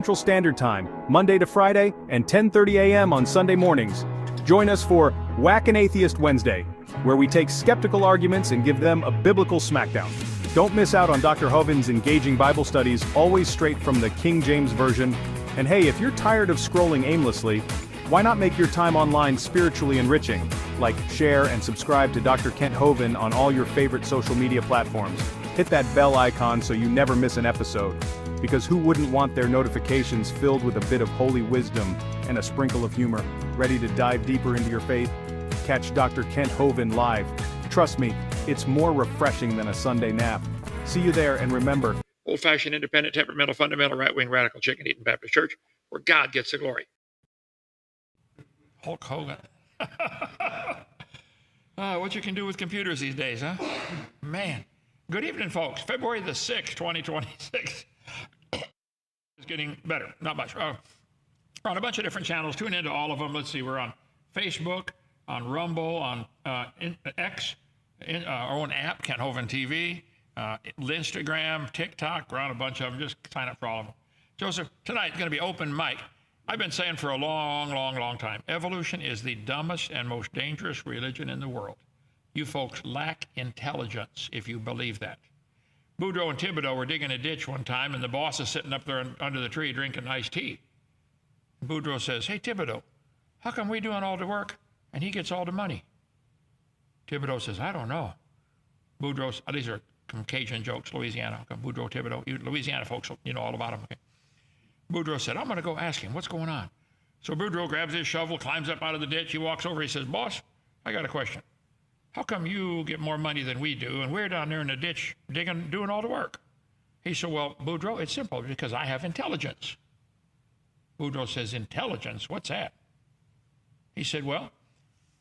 Central Standard Time, Monday to Friday, and 10:30 a.m. on Sunday mornings. Join us for Whack an Atheist Wednesday, where we take skeptical arguments and give them a biblical smackdown. Don't miss out on Dr. Hovind's engaging Bible studies, always straight from the King James Version. And hey, if you're tired of scrolling aimlessly, why not make your time online spiritually enriching? Like, share, and subscribe to Dr. Kent Hovind on all your favorite social media platforms. Hit that bell icon so you never miss an episode. Because who wouldn't want their notifications filled with a bit of holy wisdom and a sprinkle of humor? Ready to dive deeper into your faith? Catch Dr. Kent Hovind live. Trust me, it's more refreshing than a Sunday nap. See you there, and remember, old-fashioned, independent, temperamental, fundamental, right-wing, radical, chicken-eating Baptist church, where God gets the glory. Hulk Hogan. What you can do with computers these days, huh? Man. Good evening, folks. February the 6th, 2026. It's getting better. Not much. We're on a bunch of different channels. Tune into all of them. Let's see. We're on Facebook, on Rumble, on X, our own app, Kent Hovind TV, Instagram, TikTok. We're on a bunch of them. Just sign up for all of them. Joseph, tonight is going to be open mic. I've been saying for a long time, evolution is the dumbest and most dangerous religion in the world. You folks lack intelligence if you believe that. Boudreaux and Thibodeau were digging a ditch one time, and the boss is sitting up there under the tree drinking iced tea. Boudreaux says, "Hey, Thibodeau, how come we doing all the work and he gets all the money?" Thibodeau says, "I don't know." Boudreaux, these are Cajun jokes, Louisiana. Boudreaux, Thibodeau, Louisiana folks, you know all about them. Okay. Boudreaux said, "I'm going to go ask him, what's going on?" So Boudreaux grabs his shovel, climbs up out of the ditch. He walks over. He says, "Boss, I got a question. How come you get more money than we do, and we're down there in the ditch digging, doing all the work?" He said, "Well, Boudreaux, it's simple, because I have intelligence." Boudreaux says, "Intelligence? What's that?" He said, "Well,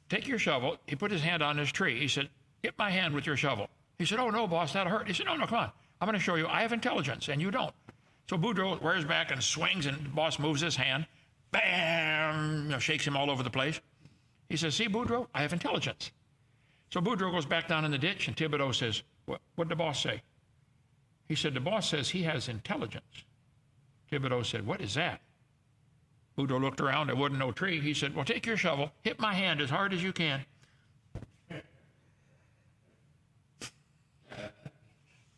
take your shovel." He put his hand on his tree. He said, "Hit my hand with your shovel." He said, "Oh, no, boss, that'll hurt." He said, No, come on. I'm going to show you I have intelligence, and you don't." So Boudreaux wears back and swings, and the boss moves his hand. Bam! Shakes him all over the place. He says, "See, Boudreaux, I have intelligence." So Boudreaux goes back down in the ditch, and Thibodeau says, what did the boss say? He said, "The boss says he has intelligence." Thibodeau said, "What is that?" Boudreaux looked around. There wasn't no tree. He said, "Well, take your shovel, hit my hand as hard as you can."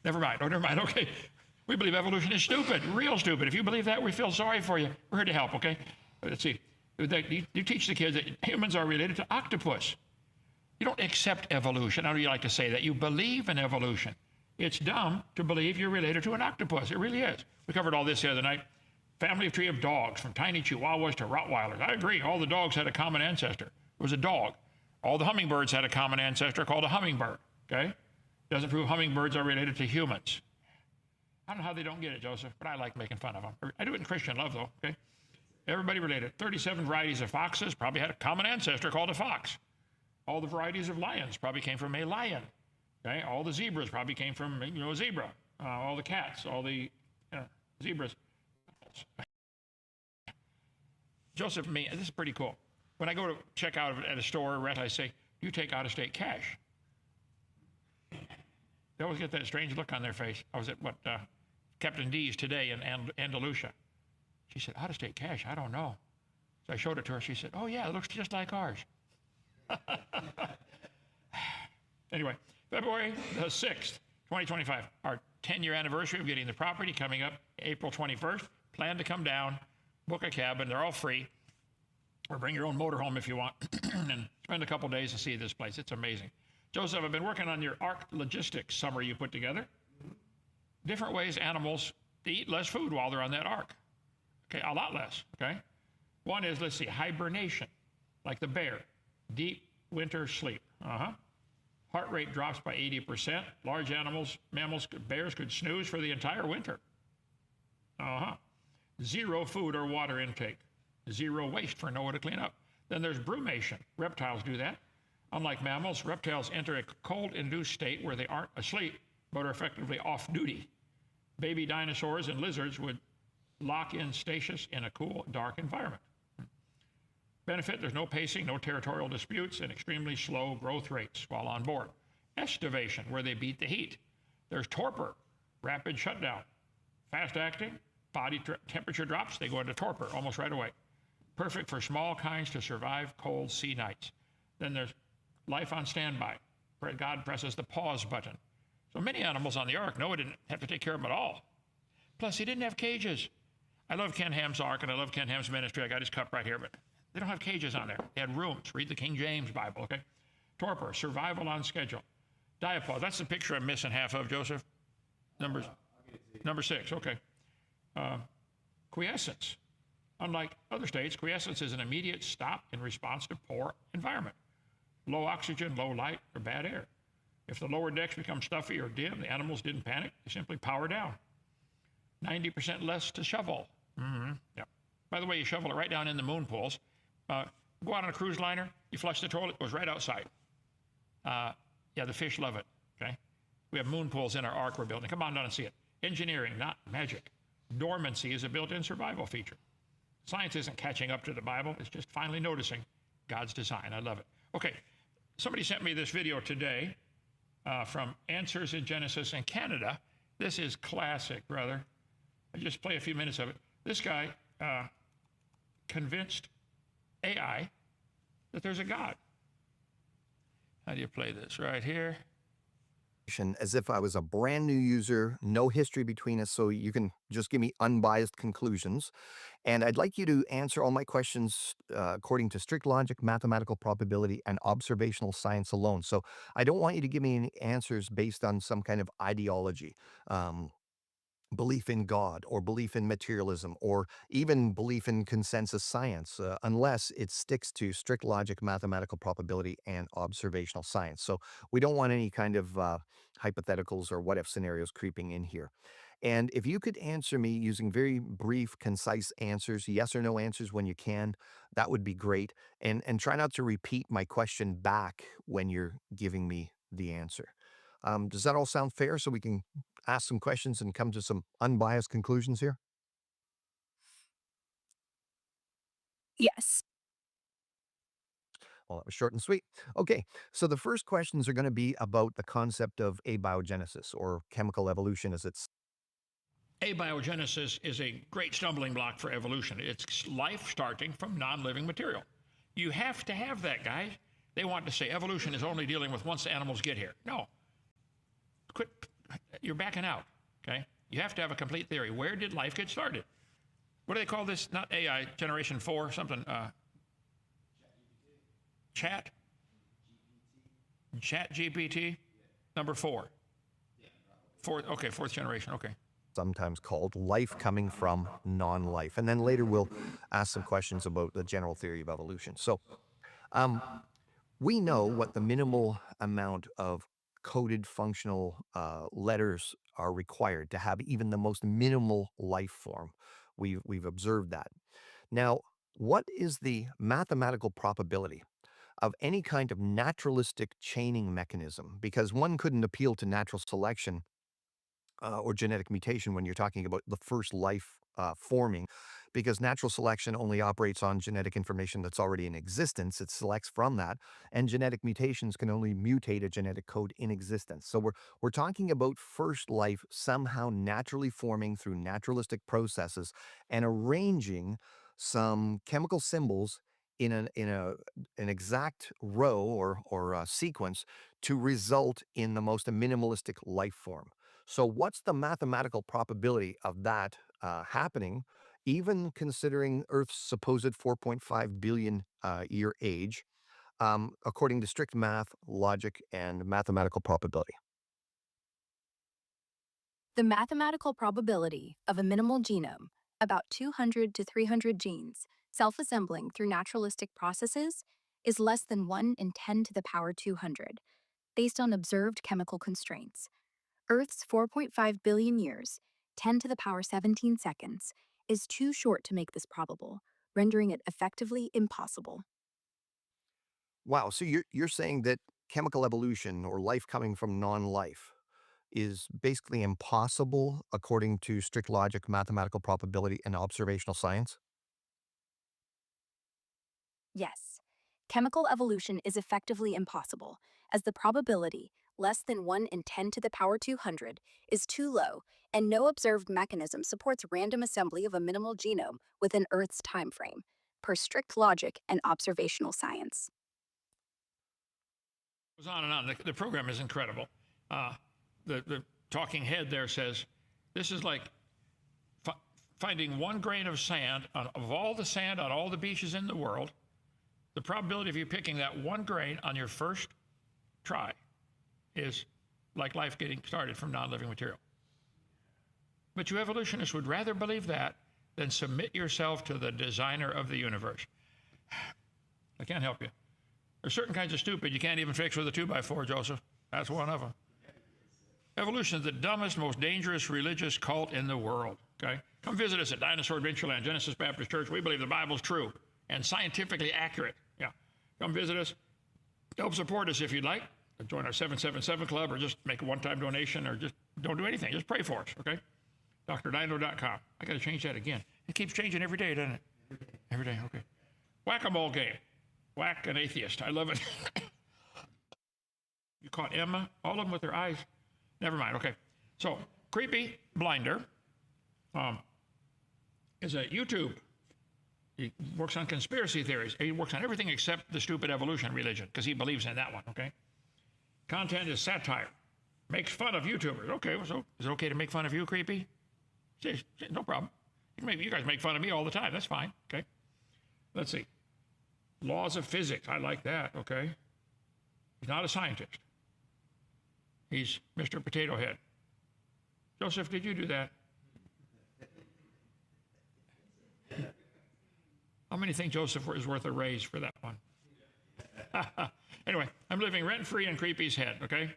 Never mind. Oh, never mind. Okay. We believe evolution is stupid, real stupid. If you believe that, we feel sorry for you. We're here to help, okay? Let's see. You teach the kids that humans are related to octopus. You don't accept evolution. How do you like to say that? You believe in evolution. It's dumb to believe you're related to an octopus. It really is. We covered all this the other night. Family tree of dogs, from tiny chihuahuas to Rottweilers. I agree. All the dogs had a common ancestor. It was a dog. All the hummingbirds had a common ancestor called a hummingbird, okay? Doesn't prove hummingbirds are related to humans. I don't know how they don't get it, Joseph, but I like making fun of them. I do it in Christian love, though, okay? Everybody related. 37 varieties of foxes probably had a common ancestor called a fox. All the varieties of lions probably came from a lion. Okay? All the zebras probably came from, a zebra. All the cats, all the zebras. Joseph, me, this is pretty cool. When I go to check out at a store or rent, I say, "You take out-of-state cash." They always get that strange look on their face. I was at Captain D's today in Andalusia. She said, "Out-of-state cash? I don't know." So I showed it to her. She said, "Oh, yeah, it looks just like ours." Anyway, February the 6th, 2025, our 10-year anniversary of getting the property coming up April 21st. Plan to come down, book a cabin. They're all free. Or bring your own motorhome if you want and spend a couple days to see this place. It's amazing. Joseph, I've been working on your ARC logistics summary you put together. Different ways animals eat less food while they're on that ark. Okay, a lot less, okay? One is, let's see, hibernation, like the bear. Deep winter sleep. Heart rate drops by 80%. Large animals, mammals, bears could snooze for the entire winter. Zero food or water intake. Zero waste for Noah to clean up. Then there's brumation. Reptiles do that. Unlike mammals, reptiles enter a cold-induced state where they aren't asleep, but are effectively off-duty. Baby dinosaurs and lizards would lock in stasis in a cool, dark environment. Benefit, there's no pacing, no territorial disputes, and extremely slow growth rates while on board. Estivation, where they beat the heat. There's torpor, rapid shutdown. Fast acting, body temperature drops, they go into torpor almost right away. Perfect for small kinds to survive cold sea nights. Then there's life on standby. God presses the pause button. So many animals on the ark, Noah didn't have to take care of them at all. Plus, he didn't have cages. I love Ken Ham's ark, and I love Ken Ham's ministry. I got his cup right here, but they don't have cages on there. They had rooms. Read the King James Bible, okay? Torpor, survival on schedule. Diapause, that's the picture I'm missing half of, Joseph. Number 6, okay. Quiescence. Unlike other states, quiescence is an immediate stop in response to poor environment. Low oxygen, low light, or bad air. If the lower decks become stuffy or dim, the animals didn't panic. They simply power down. 90% less to shovel. Yeah. By the way, you shovel it right down in the moon pools. Go out on a cruise liner, you flush the toilet, it goes right outside. Yeah, the fish love it, okay? We have moon pools in our ark we're building. Come on down and see it. Engineering, not magic. Dormancy is a built-in survival feature. Science isn't catching up to the Bible. It's just finally noticing God's design. I love it. Okay, somebody sent me this video today from Answers in Genesis in Canada. This is classic, brother. I just play a few minutes of it. This guy convinced AI that there's a God. How do you play this? Right here. As if I was a brand new user, no history between us, so you can just give me unbiased conclusions. And I'd like you to answer all my questions according to strict logic, mathematical probability, and observational science alone. So I don't want you to give me any answers based on some kind of ideology. Belief in God or belief in materialism or even belief in consensus science, unless it sticks to strict logic, mathematical probability, and observational science. So we don't want any kind of hypotheticals or what if scenarios creeping in here. And if you could answer me using very brief, concise answers, yes or no answers when you can, that would be great. And try not to repeat my question back when you're giving me the answer. Does that all sound fair so we can ask some questions and come to some unbiased conclusions here? Yes. Well, that was short and sweet. Okay, so the first questions are going to be about the concept of abiogenesis or chemical evolution as it's Abiogenesis is a great stumbling block for evolution. It's life starting from non-living material. You have to have that, guys. They want to say evolution is only dealing with once the animals get here. No. Quit. You're backing out, okay? You have to have a complete theory. Where did life get started? What do they call this? Not AI, generation 4, something. Chat GPT, number 4. Fourth generation, okay. sometimes called life coming from non-life. And then later we'll ask some questions about the general theory of evolution. So we know what the minimal amount of coded functional letters are required to have even the most minimal life form. We've observed that. Now, what is the mathematical probability of any kind of naturalistic chaining mechanism? Because one couldn't appeal to natural selection or genetic mutation when you're talking about the first life forming, because natural selection only operates on genetic information that's already in existence. It selects from that, and genetic mutations can only mutate a genetic code in existence. So we're talking about first life somehow naturally forming through naturalistic processes and arranging some chemical symbols in an exact row or sequence to result in the most minimalistic life form. So what's the mathematical probability of that happening, even considering Earth's supposed 4.5 billion year age, according to strict math, logic, and mathematical probability? The mathematical probability of a minimal genome, about 200 to 300 genes, self-assembling through naturalistic processes, is less than 1 in 10 to the power 200, based on observed chemical constraints. Earth's 4.5 billion years, 10 to the power 17 seconds, is too short to make this probable, rendering it effectively impossible. Wow, so you're saying that chemical evolution or life coming from non-life is basically impossible according to strict logic, mathematical probability, and observational science? Yes, chemical evolution is effectively impossible, as the probability, less than 1 in 10 to the power 200, is too low, and no observed mechanism supports random assembly of a minimal genome within Earth's time frame, per strict logic and observational science. Goes on and on. The program is incredible. The talking head there says, this is like finding one grain of sand of all the sand on all the beaches in the world. The probability of you picking that one grain on your first try is like life getting started from non-living material. But you evolutionists would rather believe that than submit yourself to the designer of the universe. I can't help you. There's certain kinds of stupid you can't even fix with a 2x4, Joseph. That's one of them. Evolution is the dumbest, most dangerous religious cult in the world, okay? Come visit us at Dinosaur Adventureland, Genesis Baptist Church. We believe the Bible's true and scientifically accurate. Yeah. Come visit us. Help support us if you'd like. Join our 777 Club, or just make a one-time donation, or just don't do anything. Just pray for us, okay? drdino.com. I got to change that again. It keeps changing every day, doesn't it? Every day, okay. Whack-a-mole game. Whack an atheist. I love it. You caught Emma, all of them with their eyes. Never mind, okay. So, Creepy Blinder is a YouTube. He works on conspiracy theories. He works on everything except the stupid evolution religion, because he believes in that one, okay? Content is satire. Makes fun of YouTubers. Okay, so is it okay to make fun of you, Creepy? No problem. You guys make fun of me all the time. That's fine, okay? Let's see. Laws of physics. I like that, okay? He's not a scientist. He's Mr. Potato Head. Joseph, did you do that? How many think Joseph is worth a raise for that one? Anyway, I'm living rent-free in Creepy's head, okay?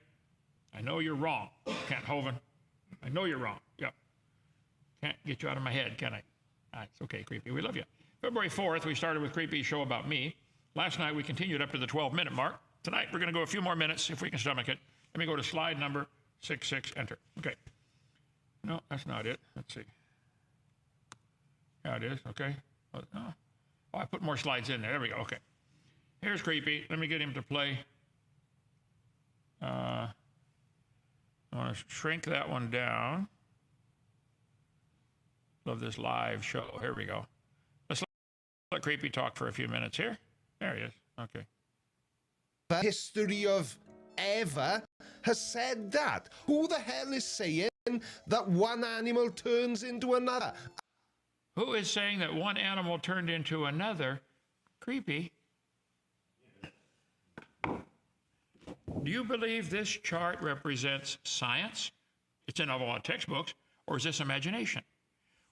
I know you're wrong, Kent Hovind. I know you're wrong. Yep. Can't get you out of my head, can I? It's okay, Creepy. We love you. February 4th, we started with Creepy's show about me. Last night, we continued up to the 12-minute mark. Tonight, we're going to go a few more minutes, if we can stomach it. Let me go to slide number 66, enter. Okay. No, that's not it. Let's see. Yeah, it is. Okay. Oh, I put more slides in there. There we go. Okay. Here's Creepy. Let me get him to play. I want to shrink that one down. Love this live show. Here we go. Let's let Creepy talk for a few minutes here. There he is. Okay. The history of ever has said that. Who the hell is saying that one animal turns into another? Who is saying that one animal turned into another? Creepy. Do you believe this chart represents science? It's in all textbooks, or is this imagination?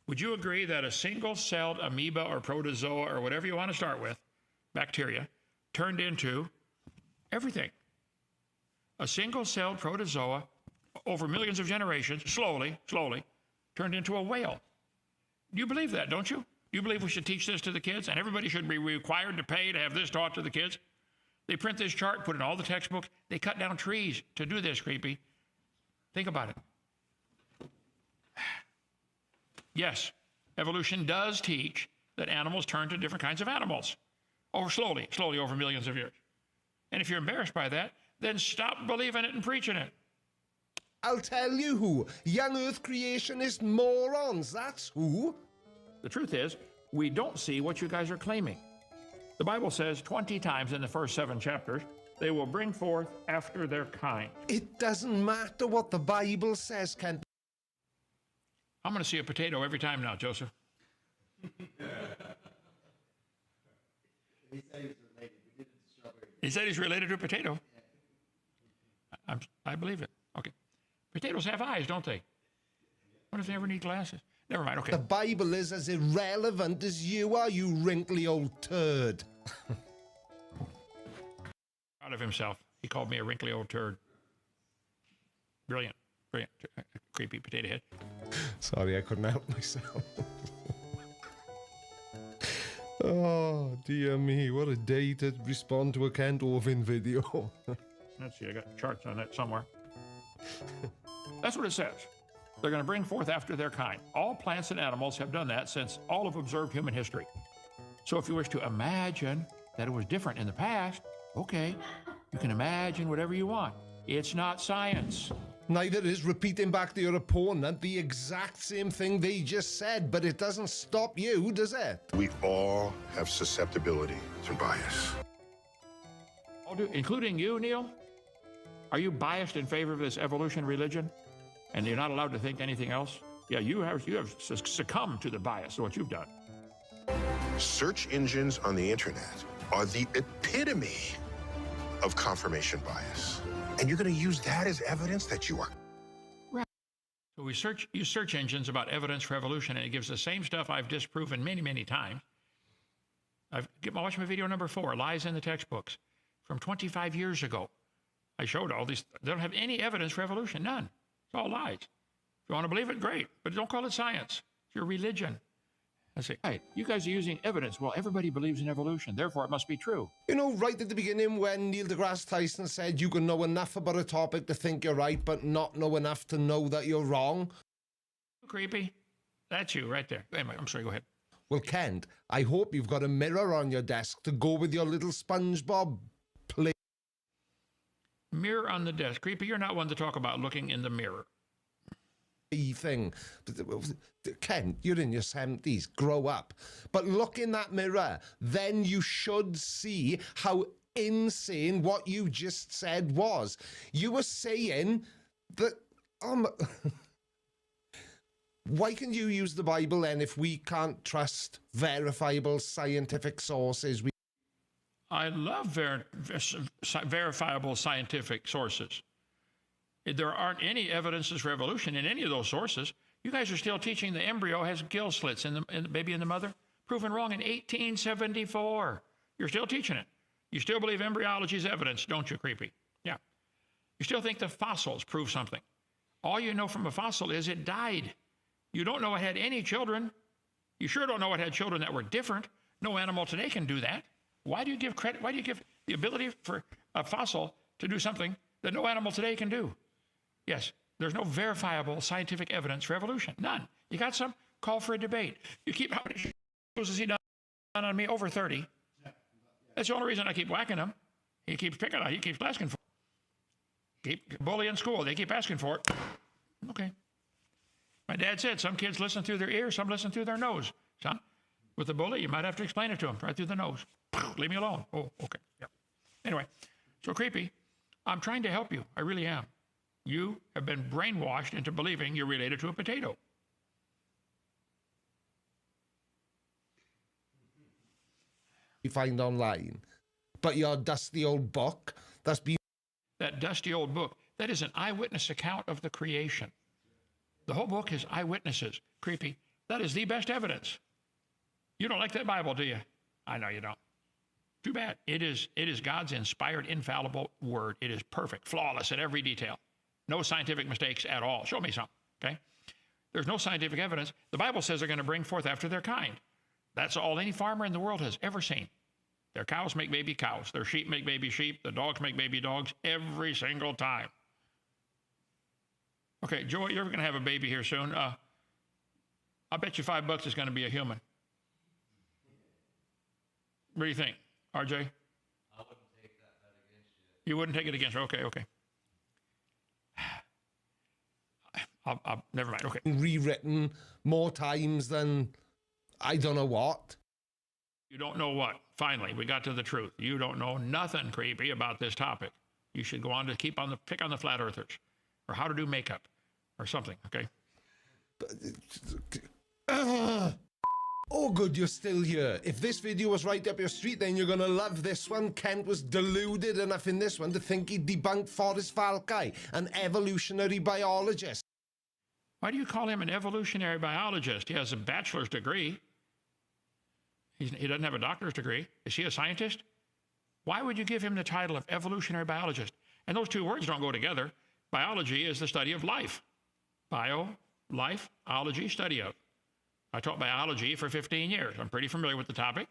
Would you agree that a single-celled amoeba or protozoa, or whatever you want to start with, bacteria, turned into everything? A single-celled protozoa, over millions of generations, slowly, turned into a whale. You believe that, don't you? You believe we should teach this to the kids, and everybody should be required to pay to have this taught to the kids? They print this chart, put it in all the textbooks. They cut down trees to do this, Creepy. Think about it. Yes, evolution does teach that animals turn to different kinds of animals, over slowly over millions of years. And if you're embarrassed by that, then stop believing it and preaching it. I'll tell you who. Young Earth creationist morons, that's who. The truth is, we don't see what you guys are claiming. The Bible says 20 times in the first 7 chapters, they will bring forth after their kind. It doesn't matter what the Bible says, Kent. I'm going to see a potato every time now, Joseph. He said he's related to a potato. I believe it. Okay. Potatoes have eyes, don't they? What if they ever need glasses? Never mind, okay. The Bible is as irrelevant as you are, you wrinkly old turd. Proud of himself. He called me a wrinkly old turd. Brilliant. Creepy potato head. Sorry, I couldn't help myself. Oh, dear me. What a day to respond to a Kent Hovind video. Let's see, I got charts on that somewhere. That's what it says. They're going to bring forth after their kind. All plants and animals have done that since all of observed human history. So if you wish to imagine that it was different in the past, okay, you can imagine whatever you want. It's not science. Neither is repeating back to your opponent the exact same thing they just said, but it doesn't stop you, does it? We all have susceptibility to bias. All do, including you, Neil? Are you biased in favor of this evolution religion? And you're not allowed to think anything else? Yeah, you have succumbed to the bias of what you've done. Search engines on the internet are the epitome of confirmation bias. And you're going to use that as evidence that you are. So we use search engines about evidence for evolution, and it gives the same stuff I've disproven many, many times. Watch my video number 4, Lies in the Textbooks, from 25 years ago. I showed all these. They don't have any evidence for evolution, none. It's all lies. If you want to believe it, great, but don't call it science. It's your religion. I say, right, you guys are using evidence. Well, everybody believes in evolution, therefore it must be true. You know, right at the beginning when Neil deGrasse Tyson said you can know enough about a topic to think you're right, but not know enough to know that you're wrong. Creepy. That's you right there. Anyway, I'm sorry, go ahead. Well, Kent, I hope you've got a mirror on your desk to go with your little SpongeBob play Mirror on the desk. Creepy, you're not one to talk about looking in the mirror. thing. Ken, you're in your 70s, grow up. But look in that mirror, then you should see how insane what you just said was. You were saying that, why can you use the Bible then if we can't trust verifiable scientific sources? I love verifiable scientific sources. There aren't any evidences for evolution in any of those sources. You guys are still teaching the embryo has gill slits in the baby in the mother. Proven wrong in 1874. You're still teaching it. You still believe embryology is evidence, don't you, creepy? Yeah. You still think the fossils prove something. All you know from a fossil is it died. You don't know it had any children. You sure don't know it had children that were different. No animal today can do that. Why do you give credit? Why do you give the ability for a fossil to do something that no animal today can do? Yes, there's no verifiable scientific evidence for evolution. None. You got some? Call for a debate. You keep, how many shows has he done on me? Over 30. That's the only reason I keep whacking him. He keeps picking on, he keeps asking for it. Keep bullying school. They keep asking for it. Okay. My dad said some kids listen through their ears, some listen through their nose. Son, with the bully, you might have to explain it to him right through the nose. Leave me alone. Oh, okay. Yeah. Anyway, so creepy. I'm trying to help you. I really am. You have been brainwashed into believing you're related to a potato. You find online, but your dusty old book that's been... That dusty old book, that is an eyewitness account of the creation. The whole book is eyewitnesses. Creepy. That is the best evidence. You don't like that Bible, do you? I know you don't. Too bad. It is God's inspired, infallible word. It is perfect, flawless in every detail. No scientific mistakes at all. Show me some, okay? There's no scientific evidence. The Bible says they're going to bring forth after their kind. That's all any farmer in the world has ever seen. Their cows make baby cows. Their sheep make baby sheep. The dogs make baby dogs every single time. Okay, Joey, you're going to have a baby here soon. I'll bet you $5 it's going to be a human. What do you think, RJ? I wouldn't take that bet against you. You wouldn't take it against her? Okay, okay. I'll never mind. Okay. Rewritten more times than I don't know what. You don't know what? Finally, we got to the truth. You don't know nothing creepy about this topic. You should go on to pick on the flat earthers, or how to do makeup, or something. Okay. Oh, good, you're still here. If this video was right up your street, then you're gonna love this one. Kent was deluded enough in this one to think he debunked Forrest Falke, an evolutionary biologist. Why do you call him an evolutionary biologist? He has a bachelor's degree. He doesn't have a doctor's degree. Is he a scientist? Why would you give him the title of evolutionary biologist? And those two words don't go together. Biology is the study of life. Bio, life, ology, study of. I taught biology for 15 years. I'm pretty familiar with the topic.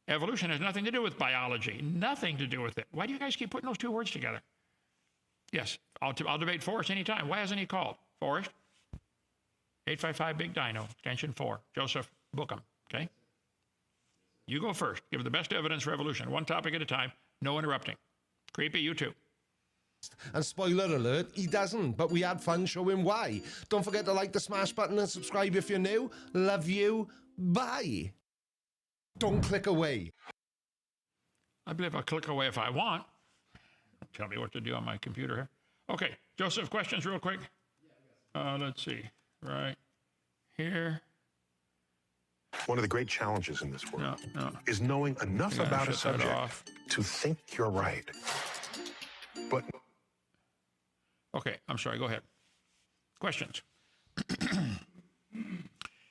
Evolution has nothing to do with biology. Nothing to do with it. Why do you guys keep putting those two words together? Yes, I'll debate Forrest anytime. Why hasn't he called? Forrest? 855 Big Dino, extension 4. Joseph Bookham, okay? You go first. Give the best evidence for evolution. One topic at a time. No interrupting. Creepy, you too. And spoiler alert, he doesn't, but we had fun showing why. Don't forget to like the smash button and subscribe if you're new. Love you. Bye. Don't click away. I believe I'll click away if I want. Tell me what to do on my computer here. Okay, Joseph, questions real quick? Let's see, right here. One of the great challenges in this world No. is knowing enough Yeah, about a shut that subject off. to think you're right. But Okay, I'm sorry, go ahead. Questions?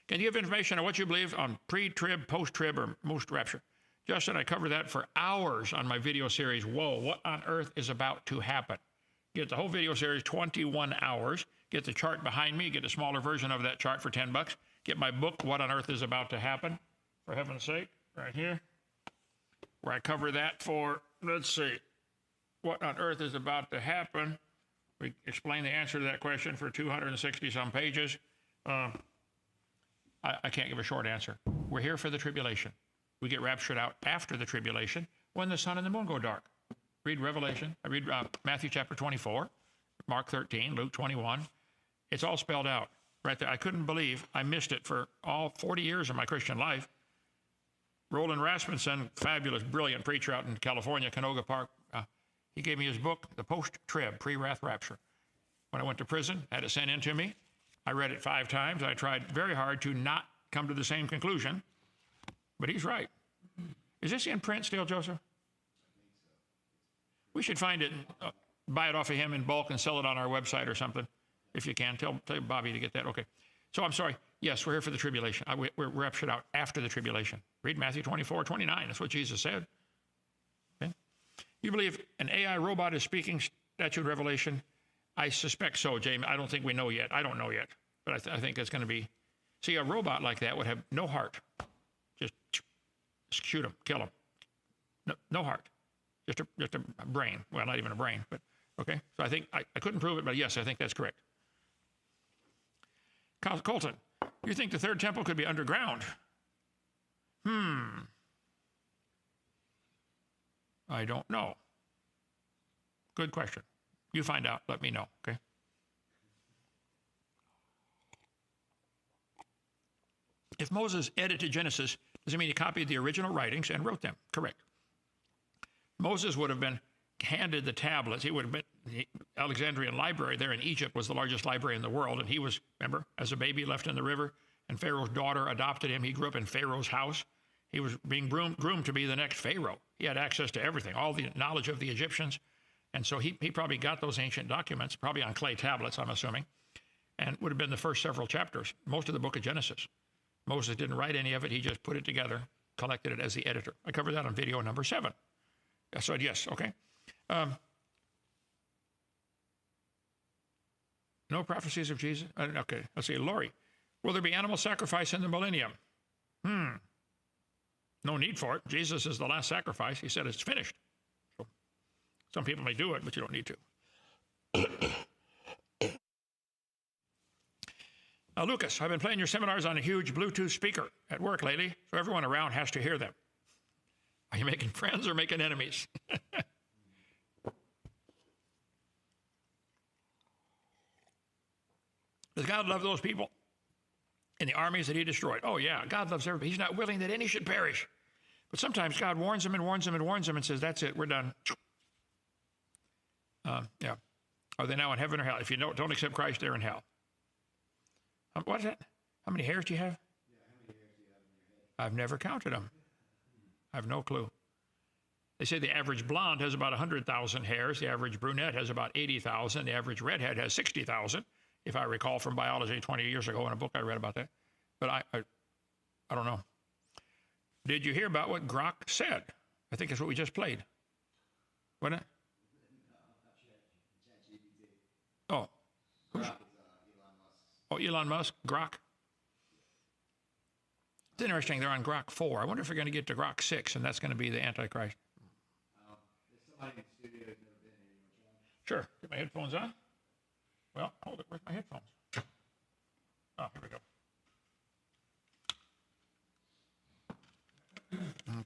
Can you give information on what you believe on pre-trib, post-trib, or most-rapture? Justin, I covered that for hours on my video series, Whoa, What on Earth is About to Happen? Get the whole video series, 21 hours. Get the chart behind me. Get a smaller version of that chart for $10. Get my book, What on Earth is About to Happen, for heaven's sake, right here, where I cover that for, let's see, what on earth is about to happen. We explain the answer to that question for 260-some pages. I can't give a short answer. We're here for the tribulation. We get raptured out after the tribulation when the sun and the moon go dark. Read Revelation. I read Matthew chapter 24, Mark 13, Luke 21. It's all spelled out right there. I couldn't believe I missed it for all 40 years of my Christian life. Roland Rasmussen, fabulous, brilliant preacher out in California, Canoga Park, he gave me his book, The Post-Trib, Pre-Wrath Rapture. When I went to prison, had it sent in to me. I read it 5 times. I tried very hard to not come to the same conclusion, but he's right. Is this in print still, Joseph? We should find it, and buy it off of him in bulk and sell it on our website or something, if you can. Tell Bobby to get that. Okay. So I'm sorry. Yes, we're here for the tribulation. We're raptured out after the tribulation. Read Matthew 24, 29. That's what Jesus said. Okay. You believe an AI robot is speaking statute of Revelation? I suspect so, Jamie. I don't think we know yet. I don't know yet. But I think it's going to be... See, a robot like that would have no heart. Just shoot him, kill him. No heart. Just a brain. Well, not even a brain, but okay. So I think, I couldn't prove it, but yes, I think that's correct. Colton, you think the third temple could be underground? I don't know. Good question. You find out, let me know, okay? If Moses edited Genesis, does it mean he copied the original writings and wrote them? Correct. Moses would have been handed the tablets. He would have been, the Alexandrian library there in Egypt was the largest library in the world, and he was, remember, as a baby left in the river, and Pharaoh's daughter adopted him. He grew up in Pharaoh's house. He was being groomed to be the next Pharaoh. He had access to everything, all the knowledge of the Egyptians, and so he probably got those ancient documents, probably on clay tablets, I'm assuming, and would have been the first several chapters, most of the book of Genesis. Moses didn't write any of it. He just put it together, collected it as the editor. I covered that on video number 7. I said yes, okay. No prophecies of Jesus? Okay, let's see. Lori, will there be animal sacrifice in the millennium? No need for it. Jesus is the last sacrifice. He said it's finished. So some people may do it, but you don't need to. Lucas, I've been playing your seminars on a huge Bluetooth speaker at work lately, so everyone around has to hear them. Are you making friends or making enemies? Does God love those people in the armies that he destroyed? Oh, yeah, God loves everybody. He's not willing that any should perish. But sometimes God warns them and warns them and warns them and says, that's it, we're done. Yeah. Are they now in heaven or hell? If you don't accept Christ, they're in hell. What is that? How many hairs do you have? Yeah, how many hairs do you have in your head? I've never counted them. I have no clue. They say the average blonde has about 100,000 hairs. The average brunette has about 80,000. The average redhead has 60,000, if I recall from biology 20 years ago in a book I read about that. But I don't know. Did you hear about what Grok said? I think that's what we just played. Wasn't it? Oh. Who's? Oh, Elon Musk, Grok. It's interesting, they're on Grok 4. I wonder if we're going to get to Grok 6, and that's going to be the Antichrist. If somebody in the studio has never been here, you want to try? Sure. Get my headphones on. Well, hold it. Where's my headphones? Oh, here we go.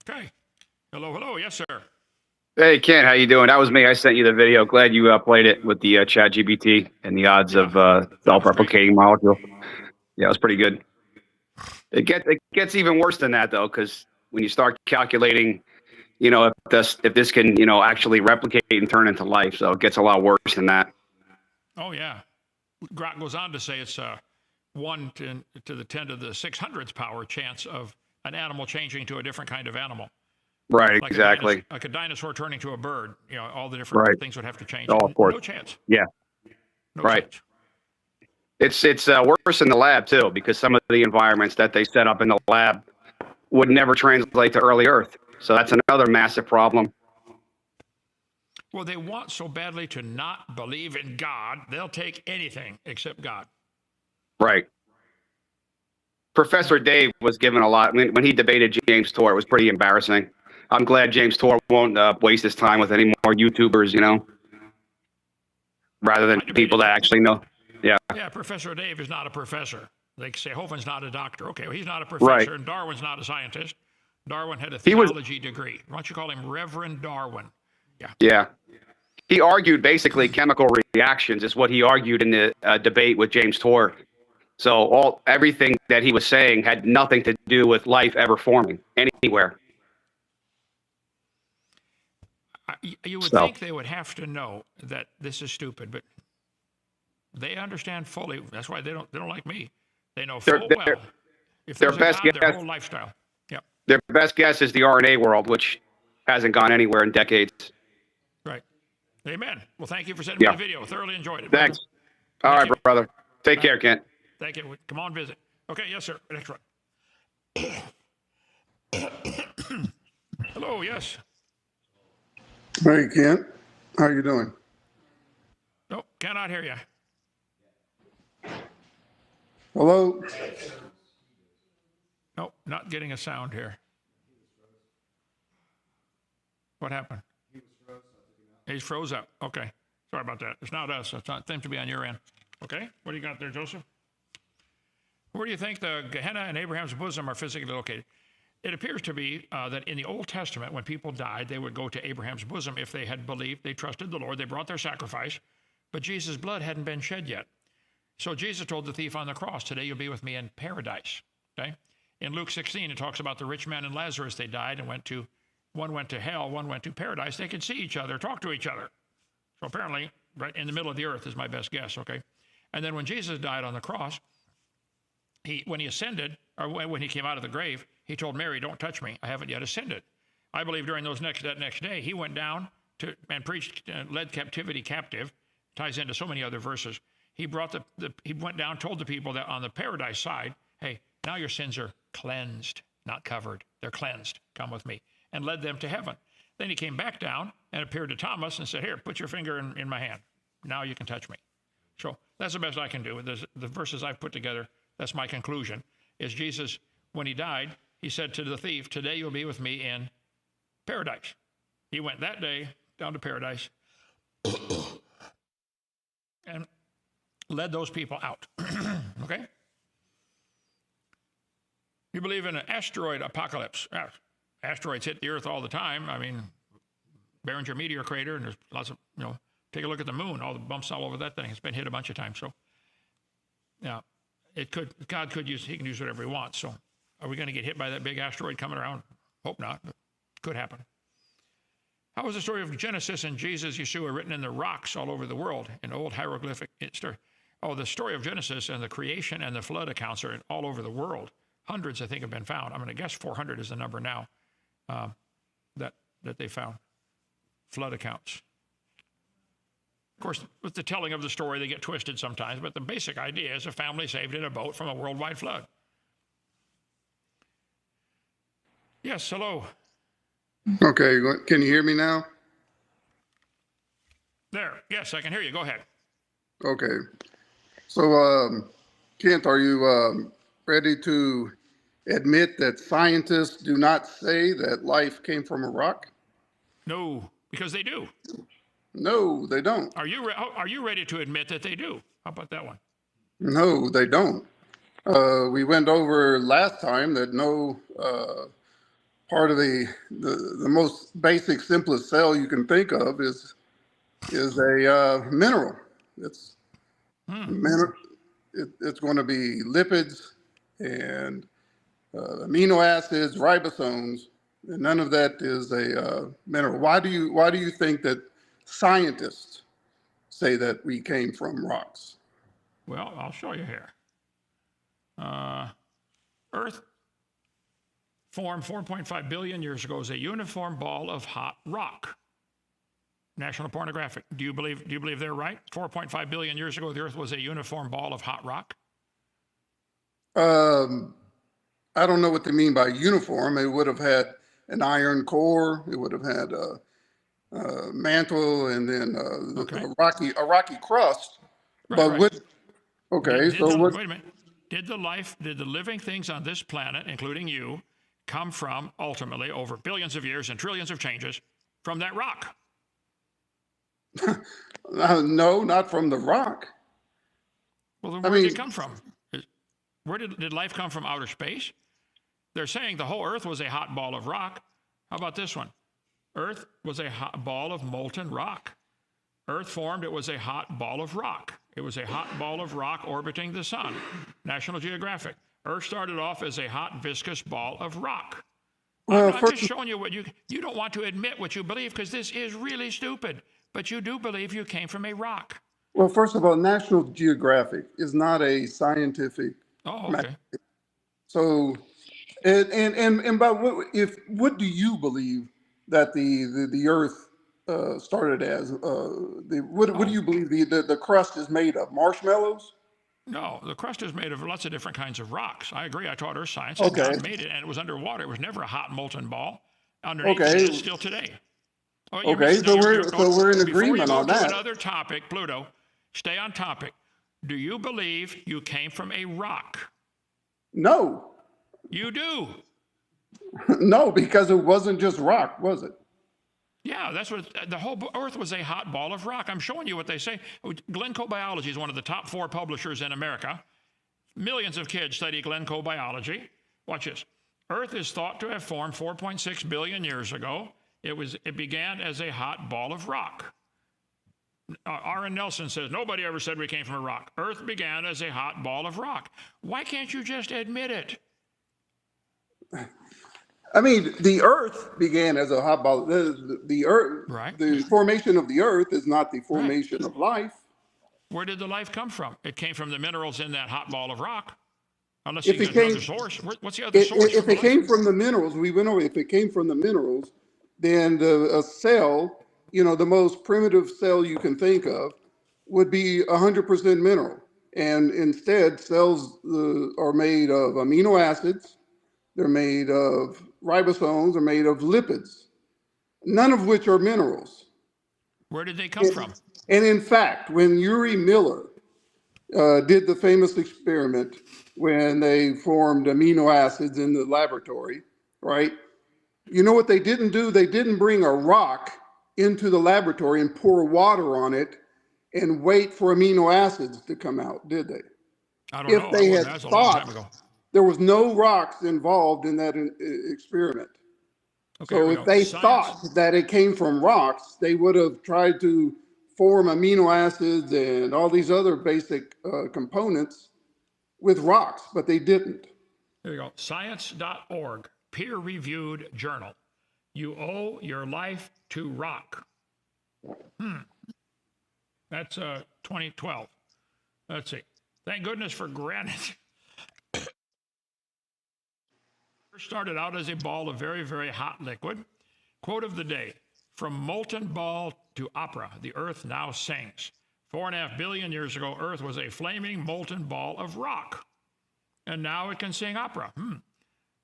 Okay. Hello, hello. Yes, sir. Hey Ken, how you doing? That was me. I sent you the video. Glad you played it with the Chat GPT and the odds of self-replicating molecule. Yeah, it was pretty good. It gets even worse than that though, because when you start calculating, if this can actually replicate and turn into life, so it gets a lot worse than that. Oh, yeah. Grok goes on to say it's 1 to the 10 to the 600th power chance of an animal changing to a different kind of animal. Right, Like exactly. like a dinosaur turning to a bird. All the different Right. things would have to change. Oh, of course. No chance. Yeah, No right. chance. It's worse in the lab too, because some of the environments that they set up in the lab would never translate to early Earth. So that's another massive problem. Well, they want so badly to not believe in God, they'll take anything except God. Right. Professor Dave was given a lot when he debated James Tour. It was pretty embarrassing. I'm glad James Tour won't waste his time with any more YouTubers, rather than people that actually know. Yeah. Yeah, Professor Dave is not a professor. Like say Hovind's not a doctor. Okay, well, he's not a Right. professor, and Darwin's not a scientist. Darwin had a He was- theology degree. Why don't you call him Reverend Darwin? Yeah. He argued basically chemical reactions is what he argued in the debate with James Tour. So everything that he was saying had nothing to do with life ever forming anywhere. You would So- think they would have to know that this is stupid, but they understand fully. That's why they don't like me. They know full They're- well if their there's a best God, their guess- whole lifestyle. Yep, Their best guess is the RNA world, which hasn't gone anywhere in decades. right. Amen. Well, thank you for sending Yeah. me the video. Thoroughly enjoyed it. brother. Thanks. All right, you. brother. Take Bye. care, Kent. Thank you. Come on, visit. Okay, yes, sir. Next one. Hello, yes. Hey, Kent. How you doing? No, cannot hear you. Hello? No, not getting a sound here. What happened? He's froze up. Okay. Sorry about that. It's not us. It's not seems to be on your end. Okay. What do you got there, Joseph? Where do you think the Gehenna and Abraham's bosom are physically located? It appears to be that in the Old Testament, when people died, they would go to Abraham's bosom if they had believed, they trusted the Lord, they brought their sacrifice, but Jesus' blood hadn't been shed yet. So Jesus told the thief on the cross, today you'll be with me in paradise. Okay? In Luke 16, it talks about the rich man and Lazarus. They died and one went to hell, one went to paradise. They could see each other, talk to each other. So apparently, right in the middle of the earth is my best guess, okay? And then when Jesus died on the cross, when he ascended, or when he came out of the grave, he told Mary, don't touch me. I haven't yet ascended. I believe during that next day, he went down and preached, led captivity captive. Ties into so many other verses. He went down, told the people that on the paradise side, hey, now your sins are cleansed, not covered. They're cleansed. Come with me. And led them to heaven. Then he came back down and appeared to Thomas and said, here, put your finger in my hand. Now you can touch me. So that's the best I can do. The verses I've put together, that's my conclusion, is Jesus, when he died, he said to the thief, today you'll be with me in paradise. He went that day down to paradise and led those people out. Okay? You believe in an asteroid apocalypse. Asteroids hit the earth all the time. I mean, Barringer meteor crater, and there's lots of, take a look at the moon, all the bumps all over that thing. It's been hit a bunch of times. So, yeah, God could use, he can use whatever he wants. So, are we going to get hit by that big asteroid coming around? Hope not, but could happen. How was the story of Genesis and Jesus, Yeshua, written in the rocks all over the world in old hieroglyphic story? Oh, the story of Genesis and the creation and the flood accounts are all over the world. Hundreds, I think, have been found. I'm going to guess 400 is the number now that they found. Flood accounts. Of course, with the telling of the story, they get twisted sometimes, but the basic idea is a family saved in a boat from a worldwide flood. Yes, hello. Okay, can you hear me now? There. Yes, I can hear you. Go ahead. Okay. So, Kent, are you ready to admit that scientists do not say that life came from a rock? No, because they do. No, they don't. Are you ready to admit that they do? How about that one? No, they don't. We went over last time that no part of the most basic, simplest cell you can think of is a mineral. It's it's going to be lipids and amino acids, ribosomes, and none of that is a mineral. Why do you think that scientists say that we came from rocks? Well, I'll show you here. Earth formed 4.5 billion years ago as a uniform ball of hot rock. National Pornographic. Do you believe they're right? 4.5 billion years ago, the Earth was a uniform ball of hot rock? I don't know what they mean by uniform. It would have had an iron core. It would have had a mantle, and then a rocky crust. Right. Okay, wait a minute. Did the living things on this planet, including you, come from, ultimately, over billions of years and trillions of changes, from that rock? No, not from the rock. Well, then where did it come from? Where did life come from? Outer space? They're saying the whole Earth was a hot ball of rock. How about this one? Earth was a hot ball of molten rock. Earth formed, it was a hot ball of rock. It was a hot ball of rock orbiting the sun. National Geographic. Earth started off as a hot, viscous ball of rock. I'm just showing you what you don't want to admit what you believe, because this is really stupid. But you do believe you came from a rock. Well, first of all, National Geographic is not a scientific. Oh, okay. So, and by what do you believe that the Earth started as? What do you believe the crust is made of? Marshmallows? No, the crust is made of lots of different kinds of rocks. I agree. I taught earth science. Okay. God made it, and it was underwater. It was never a hot molten ball. Underneath Okay. it is still today. Oh, Okay, so we're in agreement on Before you go that. to another topic, Pluto, stay on topic. Do you believe you came from a rock? No, You do. no, because it wasn't just rock, was it? Yeah, that's what the whole Earth was, a hot ball of rock. I'm showing you what they say. Glencoe Biology is one of the top 4 publishers in America. Millions of kids study Glencoe Biology. Watch this. Earth is thought to have formed 4.6 billion years ago. It began as a hot ball of rock. Aaron Nelson says, nobody ever said we came from a rock. Earth began as a hot ball of rock. Why can't you just admit it? I mean, the Earth began as a hot ball. The Earth, Right. The formation of the Earth is not the formation of life. Where did the life come from? It came from the minerals in that hot ball of rock. Unless If you it get another came- source. What's the other source? If it came from the minerals, we went over. If it came from the minerals, then a cell, the most primitive cell you can think of, would be 100% mineral. And instead, cells are made of amino acids. They're made of ribosomes. They're made of lipids, none of which are minerals. Where did they come from? And in fact, when Uri Miller did the famous experiment when they formed amino acids in the laboratory, right? You know what they didn't do? They didn't bring a rock into the laboratory and pour water on it and wait for amino acids to come out, did they? I don't If know. they had That's a long time thought ago. there was no rocks involved in that experiment. Okay, here So we if go. they Science. thought that it came from rocks, they would have tried to form amino acids and all these other basic components with rocks, but they didn't. Here we go. Science.org, peer-reviewed journal. You owe your life to rock. That's 2012. Let's see. Thank goodness for granite. Started out as a ball of very, very hot liquid. Quote of the day: from molten ball to opera, the earth now sings. 4.5 billion years ago, Earth was a flaming molten ball of rock. And now it can sing opera.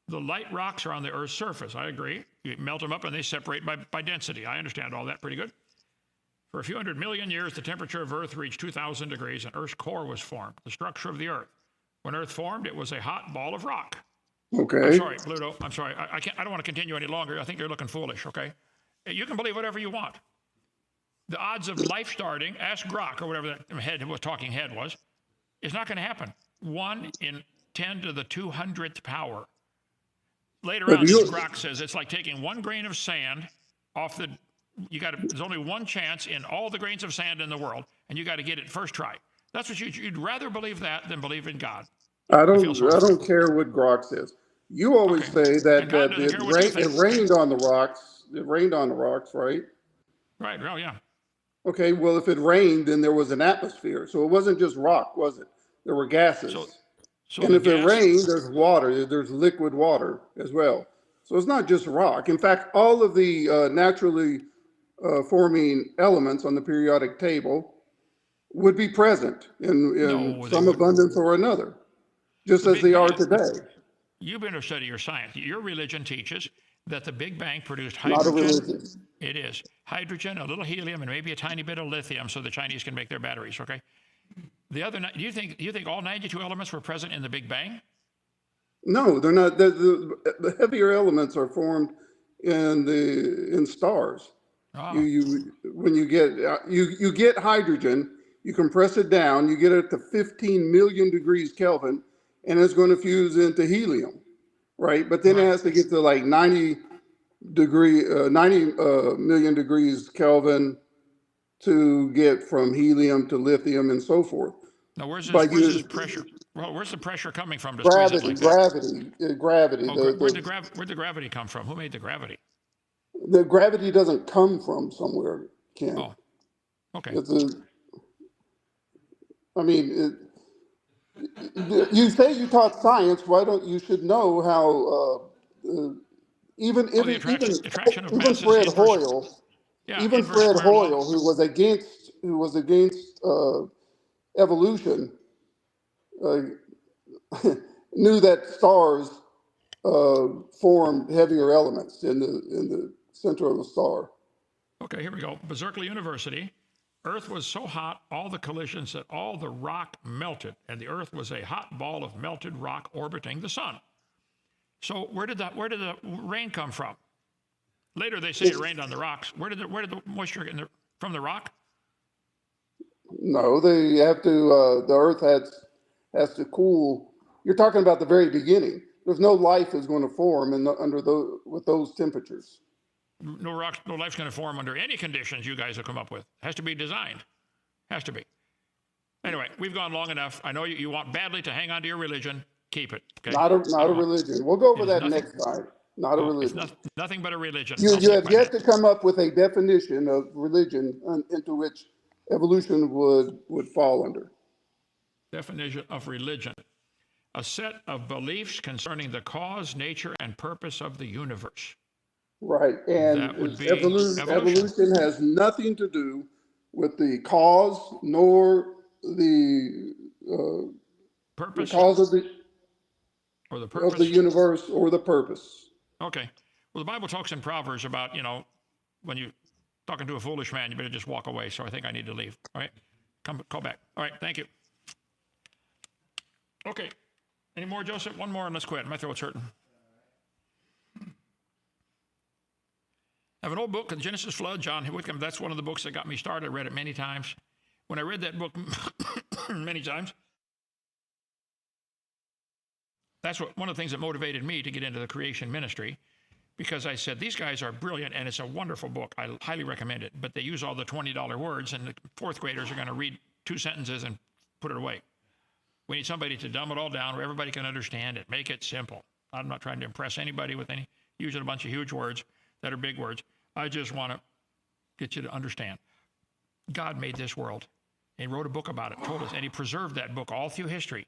The light rocks are on the Earth's surface. I agree. You melt them up and they separate by density. I understand all that pretty good. For a few 100 million years, the temperature of Earth reached 2,000 degrees and Earth's core was formed, the structure of the Earth. When Earth formed, it was a hot ball of rock. Okay. I'm sorry, Pluto. I'm sorry. I don't want to continue any longer. I think you're looking foolish, okay? You can believe whatever you want. The odds of life starting, ask Grok or whatever that talking head was, is not going to happen. 1 in 10 to the 200th power. later But on, you- Grok says it's like taking one grain of sand off the. There's only one chance in all the grains of sand in the world, and you got to get it first try. That's what you'd rather believe that than believe in God. I feel sorry for don't care what Grok says. You always Okay. say that, And God that doesn't care what you it think. rained on the rocks. It rained on the rocks, right? Right. Well, yeah. Okay, well, if it rained, then there was an atmosphere. So it wasn't just rock, was it? There were gases. So And the if it gas- rained, there's water, there's liquid water as well. So it's not just rock. In fact, all of the naturally forming elements on the periodic table would be present in No, they some wouldn't. abundance or another, just The as Big they are Bang- today. You've been to study your science. Your religion teaches that the Big Bang produced Not a hydrogen. religion. It is hydrogen, a little helium, and maybe a tiny bit of lithium, so the Chinese can make their batteries. Okay. The other, do you think all 92 elements were present in the Big Bang? No, they're not. The heavier elements are formed in stars. Ah. When you get hydrogen, you compress it down, you get it to 15 million degrees Kelvin, and it's going to fuse into helium, right? But then it has to get to like 90 million degrees Kelvin to get from helium to lithium and so forth. Now, where's But this pressure? Well, where's the pressure coming from to squeeze it like that? Gravity. Oh, where'd the gravity come from? Who made the gravity? The gravity doesn't come from somewhere, Ken. Oh, okay. You say you taught science. Why don't you should know how even the attraction of masses Fred inverse- Hoyle, Yeah, even inverse Fred square law. Hoyle, who was against evolution, knew that stars formed heavier elements in the center of the star. Okay, here we go. Berkeley University. Earth was so hot, all the collisions, that all the rock melted, and the Earth was a hot ball of melted rock orbiting the sun. So where did the rain come from? Later they say it rained on the rocks. Where did the moisture get from the rock? No, they have to. The Earth has to cool. You're talking about the very beginning. There's no life is going to form with those temperatures. No life's going to form under any conditions you guys have come up with. Has to be designed. Has to be. Anyway, we've gone long enough. I know you want badly to hang on to your religion. Keep it. Okay? Not a religion. We'll go over It is that nothing. next time. Not a religion. It's nothing but a religion. You I'll have stick by yet that. to come up with a definition of religion into which evolution would fall under. Definition of religion: a set of beliefs concerning the cause, nature, and purpose of the universe. Right, and That would be evolution has nothing to do with the cause nor the Purpose cause or the of purpose. the universe or the purpose. Okay. Well, the Bible talks in Proverbs about, when you're talking to a foolish man, you better just walk away. So I think I need to leave. All right. Call back. All right. Thank you. Okay. Any more, Joseph? One more and let's quit. My throat's hurting. I have an old book, The Genesis Flood, John Whitcomb. That's one of the books that got me started. I read it many times. When I read that book many times, that's one of the things that motivated me to get into the creation ministry, because I said, these guys are brilliant, and it's a wonderful book. I highly recommend it, but they use all the $20 words, and the fourth graders are going to read 2 sentences and put it away. We need somebody to dumb it all down where everybody can understand it, make it simple. I'm not trying to impress anybody with using a bunch of huge words that are big words. I just want to get you to understand. God made this world. He wrote a book about it, told us, and he preserved that book all through history.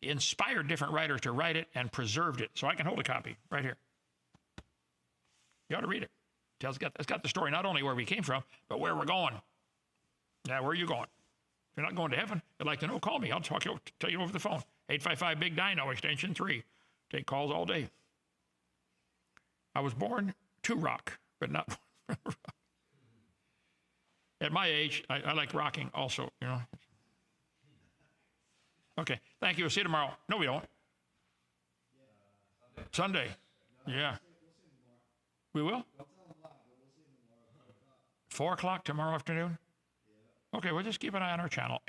He inspired different writers to write it and preserved it. So I can hold a copy right here. You ought to read it. It's got the story not only where we came from, but where we're going. Now, where are you going? If you're not going to heaven, you'd like to know, call me. I'll tell you over the phone. 855-BIG-DINO, extension 3. Take calls all day. I was born to rock, but not rock. At my age, I like rocking also, Okay, thank you. We'll see you tomorrow. No, we don't. Sunday. Yeah. We will? 4 o'clock tomorrow afternoon? Okay, we'll just keep an eye on our channel.